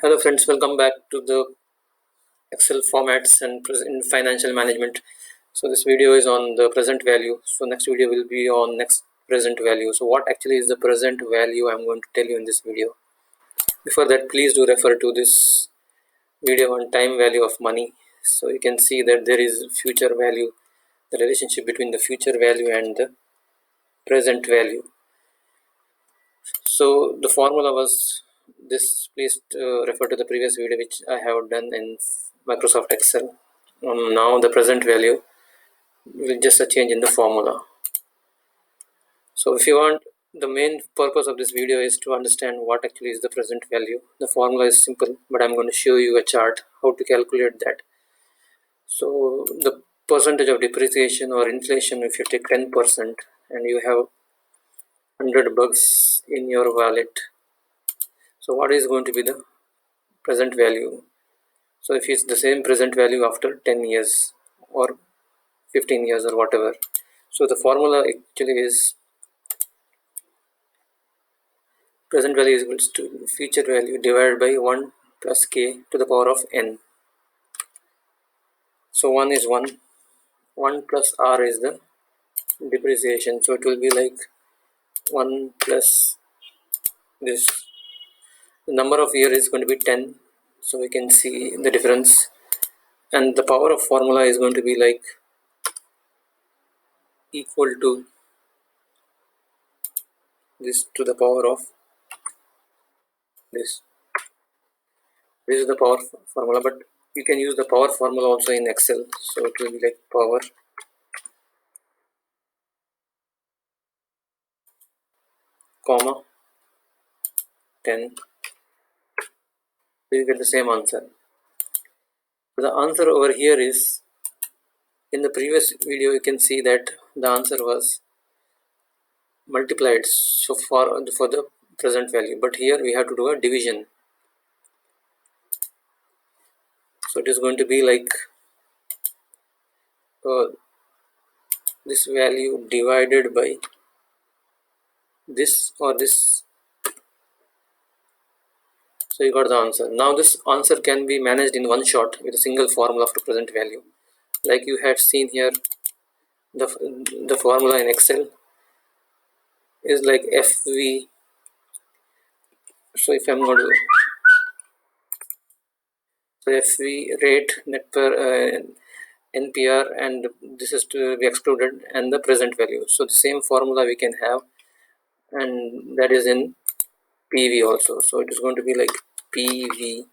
Hello friends, welcome back to the Excel formats and in financial management. So this video is on the present value. So next video will be on next present value. So what actually is the present value I'm going to tell you in this video. Before that, please do refer to this video on time value of money. So you can see that there is future value, the relationship between the future value and the present value. So the formula was this. Please refer to the previous video which I have done in Microsoft Excel. Now the present value will just a change in the formula. So if you want, the main purpose of this video is to understand what actually is the present value. The formula is simple, but I'm going to show you a chart how to calculate that. So the percentage of depreciation or inflation, if you take 10% and you have 100 bucks in your wallet, so what is going to be the present value? So if it's the same present value after 10 years or 15 years or whatever, so the formula actually is present value is equals to future value divided by 1 plus k to the power of n. So 1 is 1, 1 plus r is the depreciation, so it will be like 1 plus this. The number of year is going to be 10, so we can see the difference, and the power of formula is going to be like equal to this to the power of this. This is the power formula, but you can use the power formula also in Excel, so it will be like power comma 10. You get the same answer. The answer over here is, in the previous video you can see that the answer was multiplied so far for the present value, but here we have to do a division. So it is going to be like this value divided by this or this. So you got the answer. Now this answer can be managed in one shot with a single formula for present value. Like you had seen here, the formula in Excel is like FV. So if I'm going to, so FV rate net per NPR, and this is to be excluded, and the present value. So the same formula we can have, and that is in PV also. So it is going to be like PV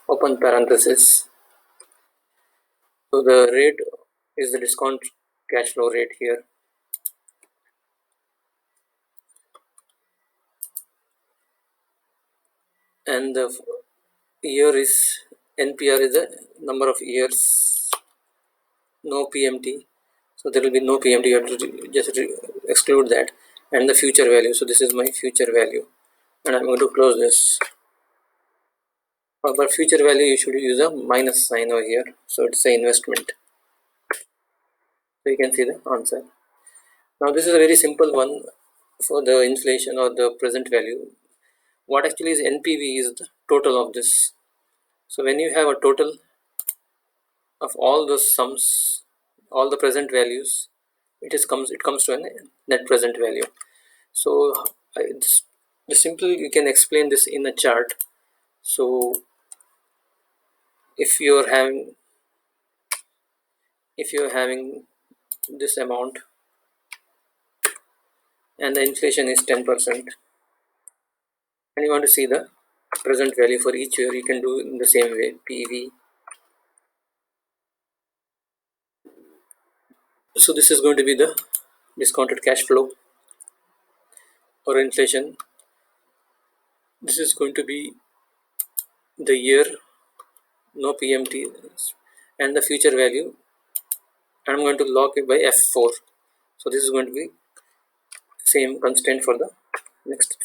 open parenthesis. So the rate is the discount cash flow rate here, and the year is NPR is the number of years, no PMT. So there will be no PMT, you have to just exclude that, and the future value. So this is my future value, and I'm going to close this. For future value you should use a minus sign over here, so it's a investment. So you can see the answer. Now this is a very simple one for the inflation or the present value. What actually is NPV is the total of this. So when you have a total of all the sums, all the present values, it comes to a net present value. So the simple, you can explain this in a chart. So if you're having this amount and the inflation is 10%, and you want to see the present value for each year, you can do in the same way, PV. So this is going to be the discounted cash flow or inflation. This is going to be the year, no PMT, and the future value. I'm going to lock it by F4. So this is going to be same constant for the next.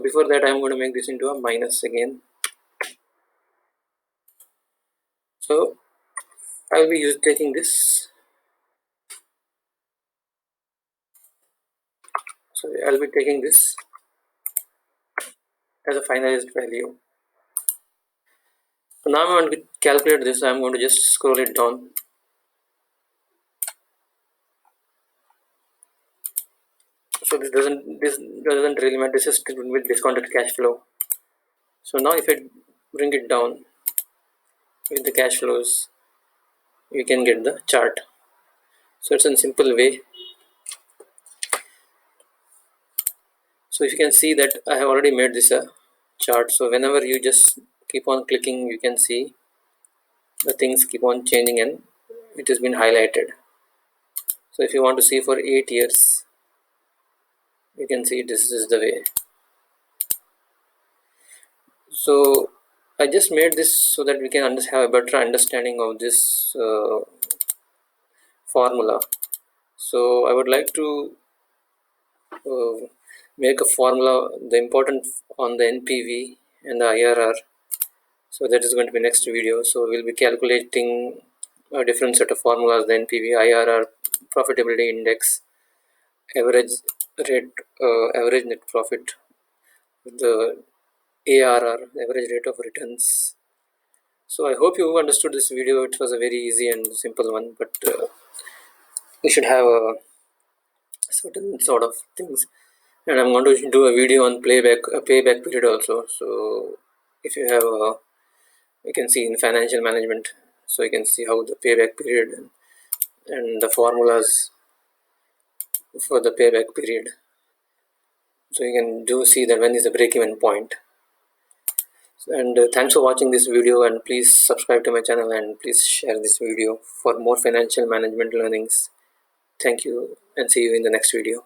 Before that, I'm going to make this into a minus again. So I'll be taking this. So I'll be taking this as a finalized value. Now I'm going to calculate this. I'm going to just scroll it down. So this doesn't really matter. This is with discounted cash flow. So now if I bring it down with the cash flows, you can get the chart. So it's a simple way. So if you can see that I have already made this a chart. So whenever you just keep on clicking, you can see the things keep on changing and it has been highlighted. So if you want to see for 8 years, you can see this is the way. So I just made this so that we can have a better understanding of this formula. So I would like to make a formula, the important on the NPV and the IRR. So that is going to be next video. So we'll be calculating a different set of formulas: the NPV, IRR, profitability index, average rate, average net profit, the ARR, average rate of returns. So I hope you understood this video. It was a very easy and simple one, but we should have a certain sort of things. And I'm going to do a video on payback period also. So if you have you can see in financial management, so you can see how the payback period and the formulas for the payback period. So you can do see that when is the break-even point. And thanks for watching this video, and please subscribe to my channel and please share this video for more financial management learnings. Thank you and see you in the next video.